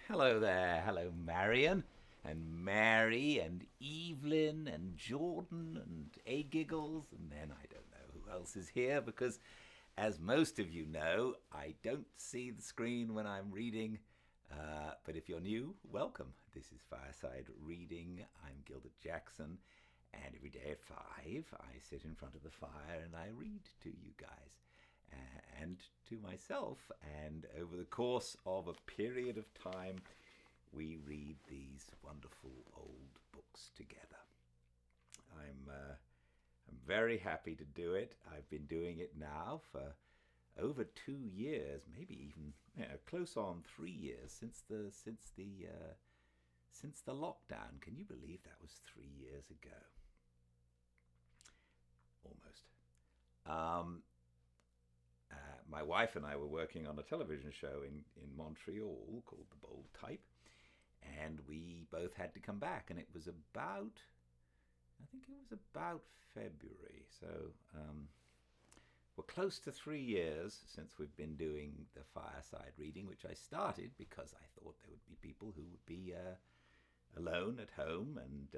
Hello there. Hello, Marion and Mary and Evelyn and Jordan and A Giggles. And then I don't know who else is here because, as most of you know, I don't see the screen when I'm reading. But if you're new, welcome. This is Fireside Reading. I'm Gildart Jackson. And every day at 5, I sit in front of the fire and I read to you guys and to myself. And over the course of a period of time, we read these wonderful old books together. I'm very happy to do it. I've been doing it now for over 2 years, maybe even close on 3 years since the lockdown. Can you believe that was 3 years ago? Almost. Um, my wife and I were working on a television show in Montreal called The Bold Type, and we both had to come back, and I think it was about February, so we're close to 3 years since we've been doing the Fireside Reading, which I started because I thought there would be people who would be alone at home, and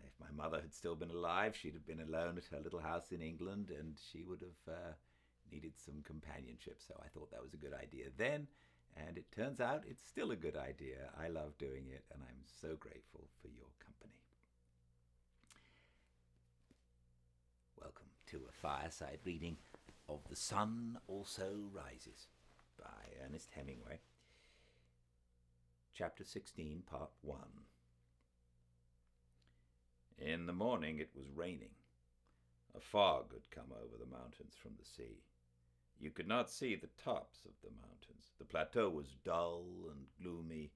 if my mother had still been alive, she'd have been alone at her little house in England, and she would have needed some companionship. So I thought that was a good idea then, and it turns out it's still a good idea. I love doing it, and I'm so grateful for your company. Welcome to a fireside reading of The Sun Also Rises by Ernest Hemingway. Chapter 16, Part 1. In the morning it was raining. A fog had come over the mountains from the sea. You could not see the tops of the mountains. The plateau was dull and gloomy,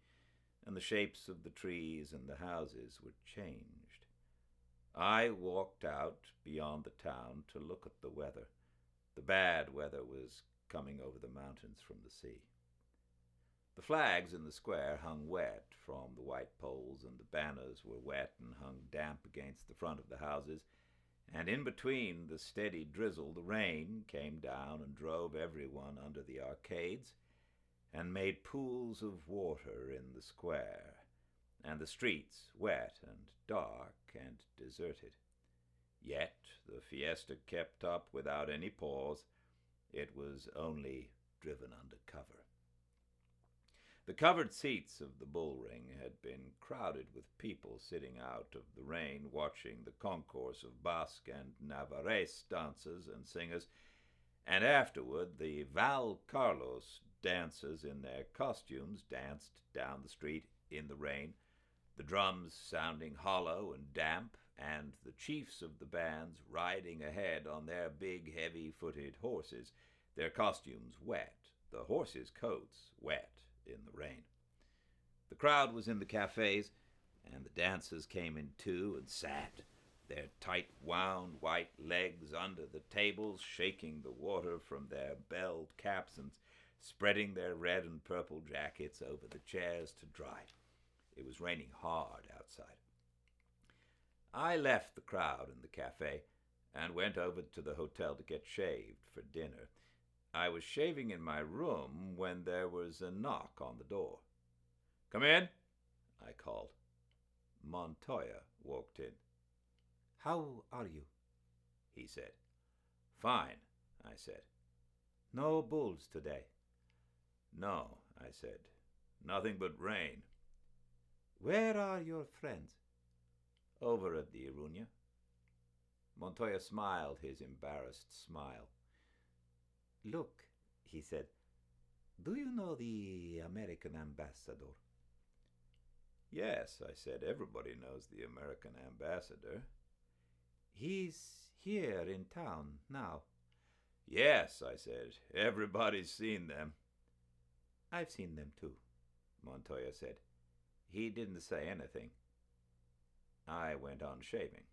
and the shapes of the trees and the houses were changed. I walked out beyond the town to look at the weather. The bad weather was coming over the mountains from the sea. The flags in the square hung wet from the white poles, and the banners were wet and hung damp against the front of the houses, and in between the steady drizzle the rain came down and drove everyone under the arcades and made pools of water in the square, and the streets wet and dark and deserted. Yet the fiesta kept up without any pause. It was only driven under cover. The covered seats of the bullring had been crowded with people sitting out of the rain, watching the concourse of Basque and Navarrese dancers and singers, and afterward the Val Carlos dancers in their costumes danced down the street in the rain, the drums sounding hollow and damp, and the chiefs of the bands riding ahead on their big, heavy-footed horses, their costumes wet, the horses' coats wet in the rain. The crowd was in the cafes, and the dancers came in too and sat, their tight-wound white legs under the tables, shaking the water from their belled caps and spreading their red and purple jackets over the chairs to dry. It was raining hard outside. I left the crowd in the cafe and went over to the hotel to get shaved for dinner. I was shaving in my room when there was a knock on the door. "Come in," I called. Montoya walked in. "How are you?" he said. "Fine," I said. "No bulls today?" "No," I said. "Nothing but rain." "Where are your friends?" "Over at the Iruña." Montoya smiled his embarrassed smile. "Look," he said, "do you know the American ambassador?" "Yes," I said, "everybody knows the American ambassador." "He's here in town now." "Yes," I said, "everybody's seen them." "I've seen them too," Montoya said. He didn't say anything. I went on shaving.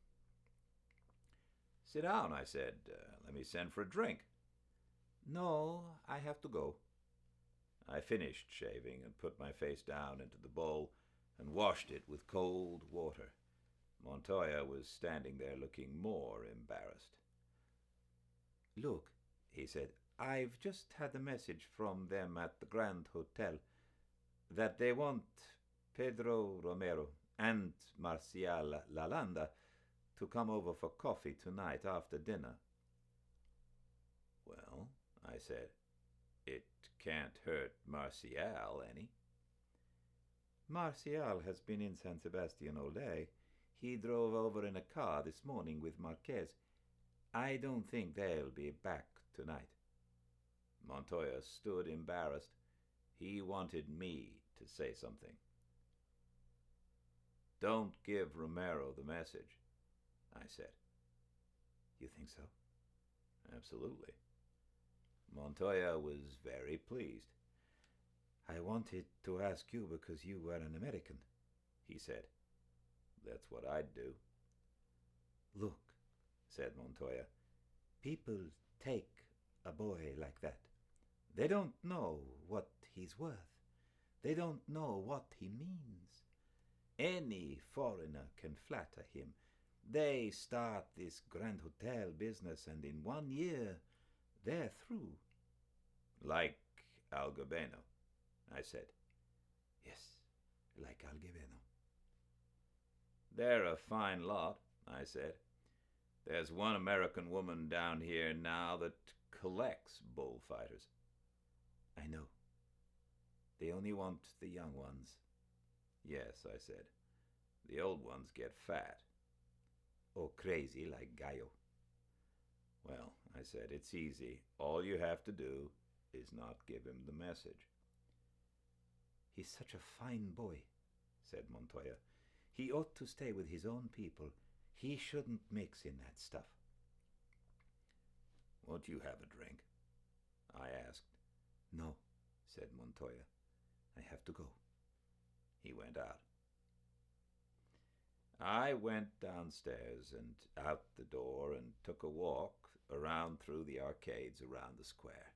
"Sit down," I said. "Let me send for a drink." "No, I have to go." I finished shaving and put my face down into the bowl and washed it with cold water. Montoya was standing there looking more embarrassed. "Look," he said, "I've just had a message from them at the Grand Hotel. that they want Pedro Romero and Marcial Lalanda to come over for coffee tonight after dinner. Well, I said, it can't hurt Marcial any. Marcial has been in San Sebastian all day. He drove over in a car this morning with Marquez. I don't think they'll be back tonight. Montoya stood embarrassed. He wanted me to say something. Don't give Romero the message, I said. You think so? Absolutely. Montoya was very pleased. I wanted to ask you because you were an American, he said. That's what I'd do. Look, said Montoya, people take a boy like that. They don't know what he's worth. They don't know what he means. Any foreigner can flatter him. They start this Grand Hotel business, and in 1 year, they're through. Like Algabeno, I said. Yes, like Algabeno. They're a fine lot, I said. There's one American woman down here now that collects bullfighters. I know. They only want the young ones. Yes, I said. The old ones get fat. Or crazy like Gallo. Well, I said, it's easy. All you have to do is not give him the message. He's such a fine boy, said Montoya. He ought to stay with his own people. He shouldn't mix in that stuff. Won't you have a drink? I asked. No, said Montoya. I have to go. He went out. I went downstairs and out the door and took a walk around through the arcades around the square.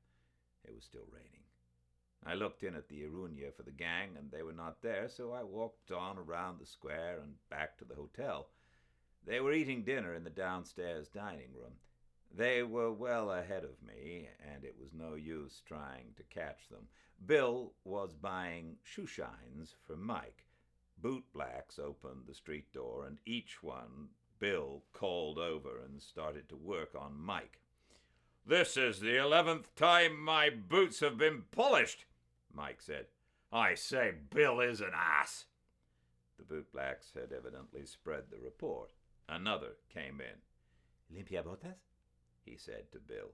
It was still raining. I looked in at the Iruña for the gang, and they were not there, so I walked on around the square and back to the hotel. They were eating dinner in the downstairs dining room. They were well ahead of me, and it was no use trying to catch them. Bill was buying shoe shines for Mike. Bootblacks opened the street door, and each one Bill called over and started to work on Mike. "This is the 11th time my boots have been polished," Mike said. "I say, Bill is an ass." The bootblacks had evidently spread the report. Another came in. "Limpia botas?" he said to Bill.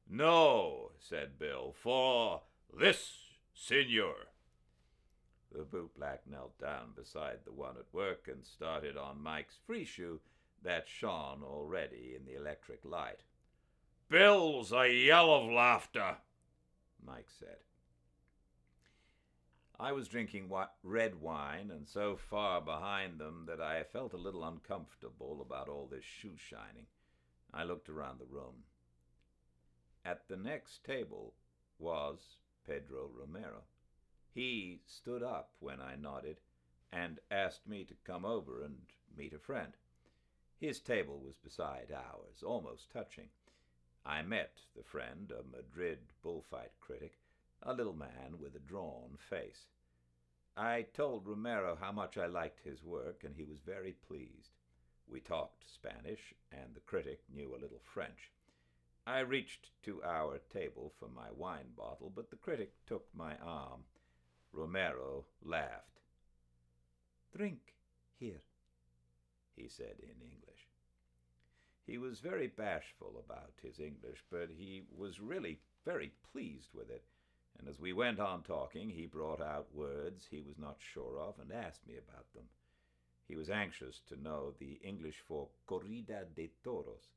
"No," said Bill, "for this, senor." The bootblack knelt down beside the one at work and started on Mike's free shoe that shone already in the electric light. "Bill's a yell of laughter," Mike said. I was drinking red wine and so far behind them that I felt a little uncomfortable about all this shoe shining. I looked around the room. At the next table was Pedro Romero. He stood up when I nodded and asked me to come over and meet a friend. His table was beside ours, almost touching. I met the friend, a Madrid bullfight critic, a little man with a drawn face. I told Romero how much I liked his work, and he was very pleased. We talked Spanish, and the critic knew a little French. I reached to our table for my wine bottle, but the critic took my arm. Romero laughed. "Drink here," he said in English. He was very bashful about his English, but he was really very pleased with it, and as we went on talking, he brought out words he was not sure of and asked me about them. He was anxious to know the English for corrida de toros,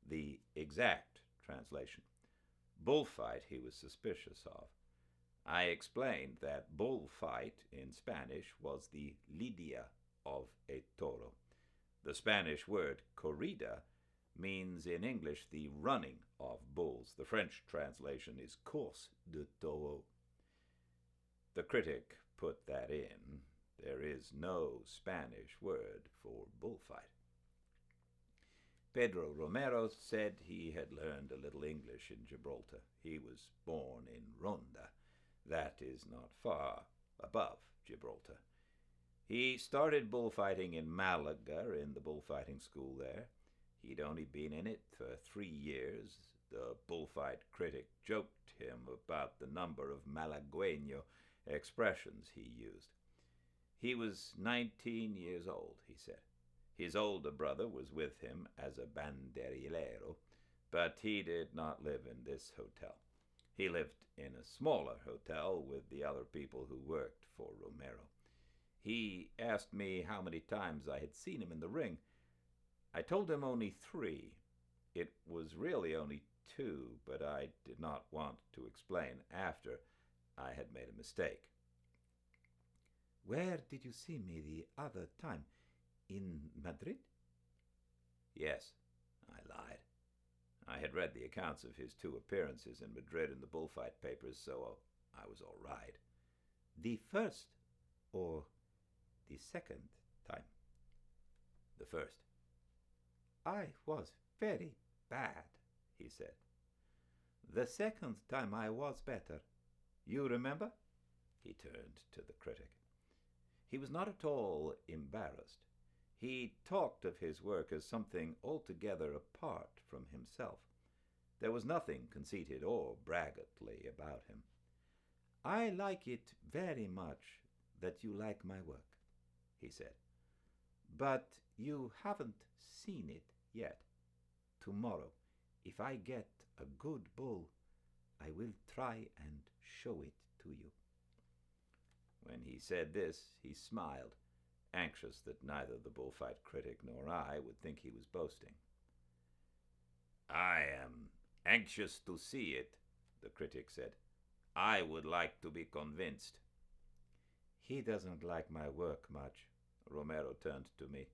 the exact translation. Bullfight he was suspicious of. I explained that bullfight in Spanish was the lidia of a toro. The Spanish word corrida means in English the running of bulls. The French translation is course de taureau. The critic put that in. There is no Spanish word for bullfight. Pedro Romero said he had learned a little English in Gibraltar. He was born in Ronda. That is not far above Gibraltar. He started bullfighting in Malaga in the bullfighting school there. He'd only been in it for 3 years. The bullfight critic joked him about the number of Malagueño expressions he used. He was 19 years old, he said. His older brother was with him as a banderillero, but he did not live in this hotel. He lived in a smaller hotel with the other people who worked for Romero. He asked me how many times I had seen him in the ring. I told him only 3. It was really only 2, but I did not want to explain after I had made a mistake. Where did you see me the other time? In Madrid? Yes, I lied. I had read the accounts of his 2 appearances in Madrid in the bullfight papers, so I was all right. The first or the second time? The first. I was very bad, he said. The second time I was better. You remember? He turned to the critic. He was not at all embarrassed. He talked of his work as something altogether apart from himself. There was nothing conceited or braggartly about him. I like it very much that you like my work, he said. But you haven't seen it yet. Tomorrow, if I get a good bull, I will try and show it to you. When he said this, he smiled, anxious that neither the bullfight critic nor I would think he was boasting. I am anxious to see it, the critic said. I would like to be convinced. He doesn't like my work much. Romero turned to me.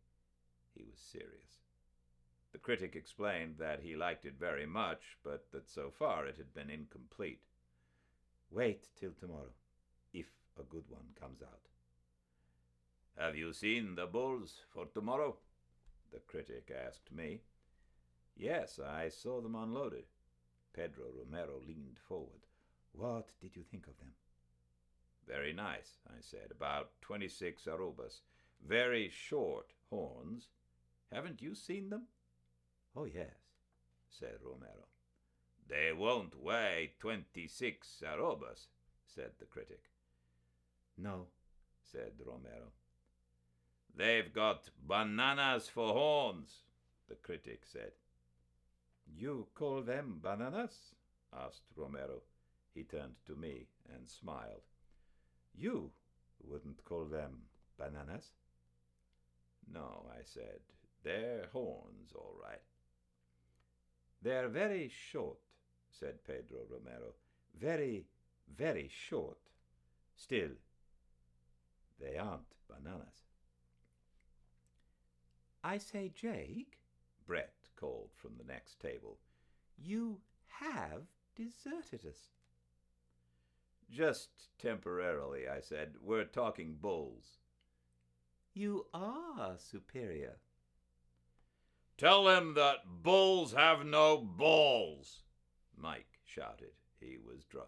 He was serious. The critic explained that he liked it very much, but that so far it had been incomplete. Wait till tomorrow, if a good one comes out. Have you seen the bulls for tomorrow? The critic asked me. Yes, I saw them unloaded. Pedro Romero leaned forward. What did you think of them? Very nice, I said. About 26 arrobas. Very short horns. Haven't you seen them? Oh, yes, said Romero. They won't weigh 26 arrobas, said the critic. No, said Romero. They've got bananas for horns, the critic said. You call them bananas? Asked Romero. He turned to me and smiled. You wouldn't call them bananas? No, I said. They're horns, all right. They're very short, said Pedro Romero. Very, very short. Still, they aren't bananas. I say, Jake, Brett called from the next table. You have deserted us. Just temporarily, I said. We're talking bulls. You are superior. Tell him that bulls have no balls, Mike shouted. He was drunk.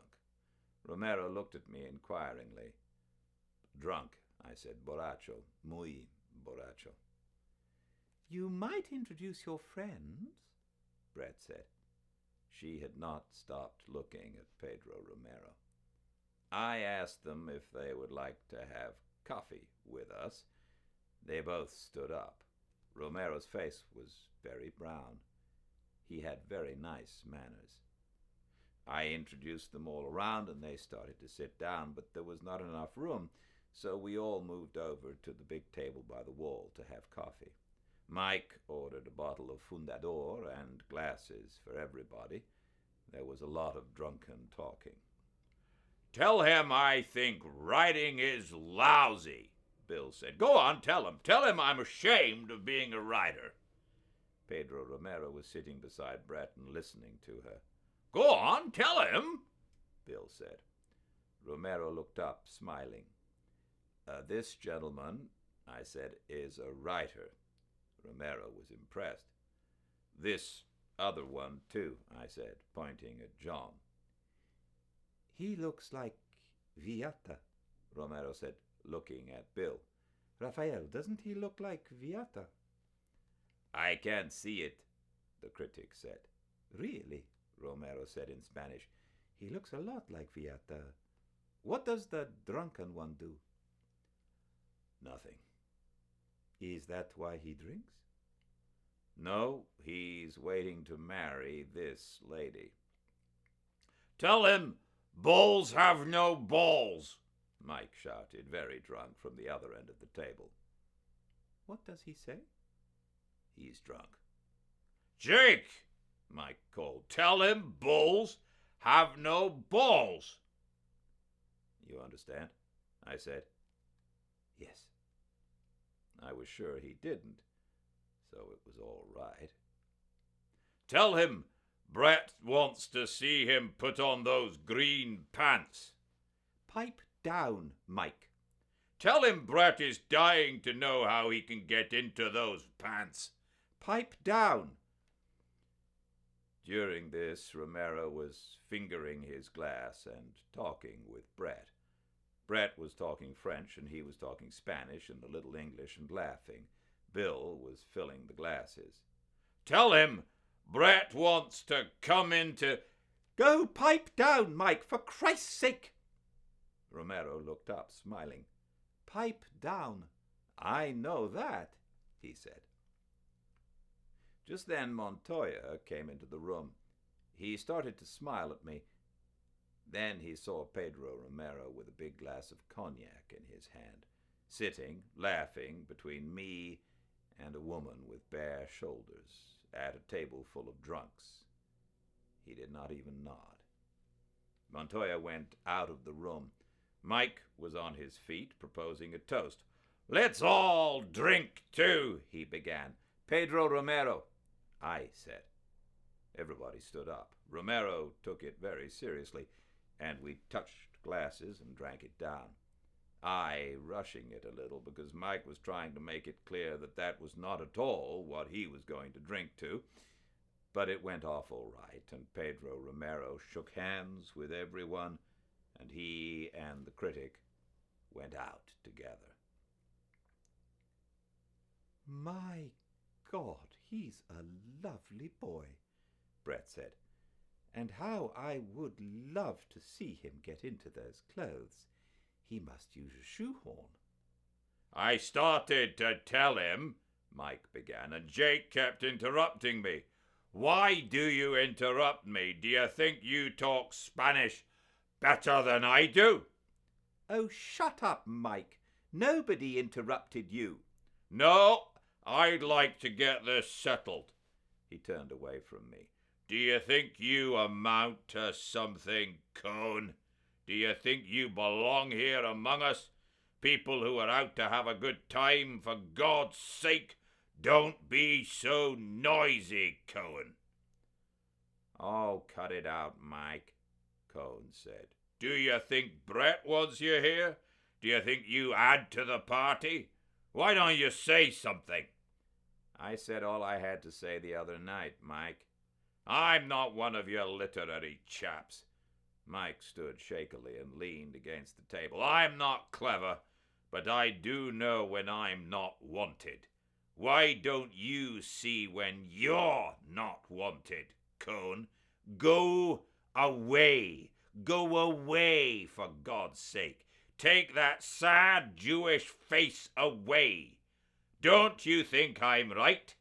Romero looked at me inquiringly. Drunk, I said. Borracho. Muy borracho. You might introduce your friends, Brett said. She had not stopped looking at Pedro Romero. I asked them if they would like to have coffee with us. They both stood up. Romero's face was very brown. He had very nice manners. I introduced them all around, and they started to sit down, but there was not enough room, so we all moved over to the big table by the wall to have coffee. Mike ordered a bottle of Fundador and glasses for everybody. There was a lot of drunken talking. Tell him I think writing is lousy, Bill said. Go on, tell him. Tell him I'm ashamed of being a writer. Pedro Romero was sitting beside Brett and listening to her. Go on, tell him, Bill said. Romero looked up, smiling. This gentleman, I said, is a writer. Romero was impressed. This other one, too, I said, pointing at John. He looks like Villata, Romero said, looking at Bill. Raphael, doesn't he look like Viata? I can't see it, the critic said. Really? Romero said in Spanish. He looks a lot like Viata. What does the drunken one do? Nothing. Is that why he drinks? No, he's waiting to marry this lady. Tell him bulls have no balls, Mike shouted, very drunk, from the other end of the table. What does he say? He's drunk. Jake, Mike called, tell him bulls have no balls. You understand? I said. Yes. I was sure he didn't, so it was all right. Tell him Brett wants to see him put on those green pants. Pipe down, Mike. Tell him Brett is dying to know how he can get into those pants. Pipe down. During this, Romero was fingering his glass and talking with Brett. Brett was talking French and he was talking Spanish and a little English and laughing. Bill was filling the glasses. Tell him Brett wants to come into... Go pipe down, Mike, for Christ's sake! Romero looked up, smiling. Pipe down. I know that, he said. Just then Montoya came into the room. He started to smile at me. Then he saw Pedro Romero with a big glass of cognac in his hand, sitting, laughing, between me and a woman with bare shoulders at a table full of drunks. He did not even nod. Montoya went out of the room. Mike was on his feet, proposing a toast. Let's all drink too, he began. Pedro Romero, I said. Everybody stood up. Romero took it very seriously, and we touched glasses and drank it down. I rushing it a little because Mike was trying to make it clear that that was not at all what he was going to drink to. But it went off all right, and Pedro Romero shook hands with everyone, and he and the critic went out together. My God, he's a lovely boy, Brett said. And how I would love to see him get into those clothes. He must use a shoehorn. I started to tell him, Mike began, and Jake kept interrupting me. Why do you interrupt me? Do you think you talk Spanish better than I do? Oh, shut up, Mike. Nobody interrupted you. No, I'd like to get this settled. He turned away from me. Do you think you amount to something, Cone? Do you think you belong here among us? People who are out to have a good time, for God's sake, don't be so noisy, Cohen. Oh, cut it out, Mike, Cohen said. Do you think Brett wants you here? Do you think you add to the party? Why don't you say something? I said all I had to say the other night, Mike. I'm not one of your literary chaps. Mike stood shakily and leaned against the table. I'm not clever, but I do know when I'm not wanted. Why don't you see when you're not wanted, Cone? Go away. Go away, for God's sake. Take that sad Jewish face away. Don't you think I'm right?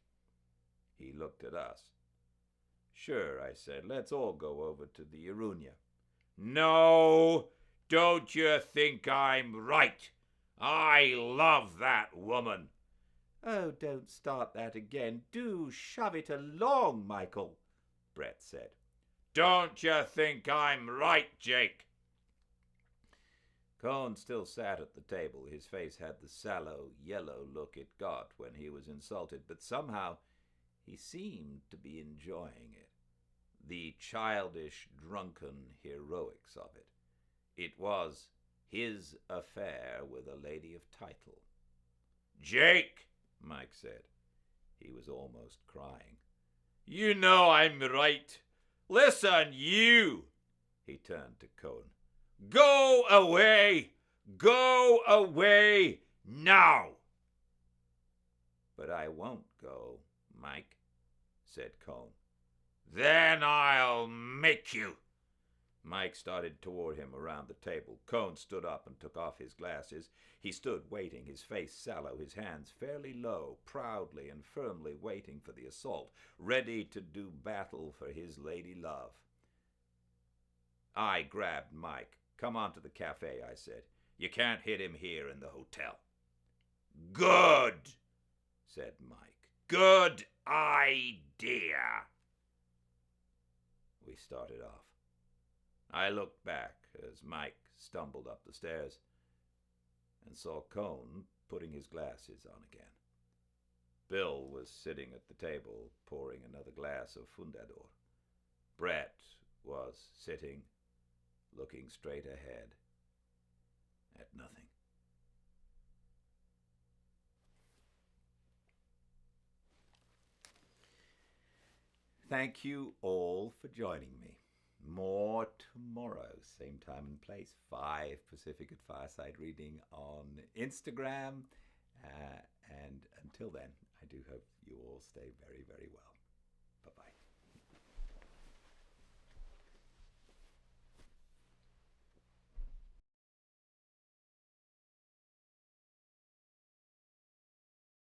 He looked at us. Sure, I said, let's all go over to the Irunia. No, don't you think I'm right? I love that woman. Oh, don't start that again. Do shove it along, Michael, Brett said. Don't you think I'm right, Jake? Cohn still sat at the table. His face had the sallow, yellow look it got when he was insulted, but somehow he seemed to be enjoying it. The childish, drunken heroics of it. It was his affair with a lady of title. Jake, Mike said. He was almost crying. You know I'm right. Listen, you. He turned to Cohn. Go away. Go away now! But I won't go, Mike, said Cone. Then I'll make you. Mike started toward him around the table. Cone stood up and took off his glasses. He stood waiting, his face sallow, his hands fairly low, proudly and firmly waiting for the assault, ready to do battle for his lady love. I grabbed Mike. Come on to the cafe, I said. You can't hit him here in the hotel. Good, said Mike. Good idea. We started off. I looked back as Mike stumbled up the stairs and saw Cone putting his glasses on again. Bill was sitting at the table pouring another glass of Fundador. Brett was sitting, looking straight ahead at nothing. Thank you all for joining me. More tomorrow, same time and place, 5 Pacific at Fireside Reading on Instagram. And until then, I do hope you all stay very, very well.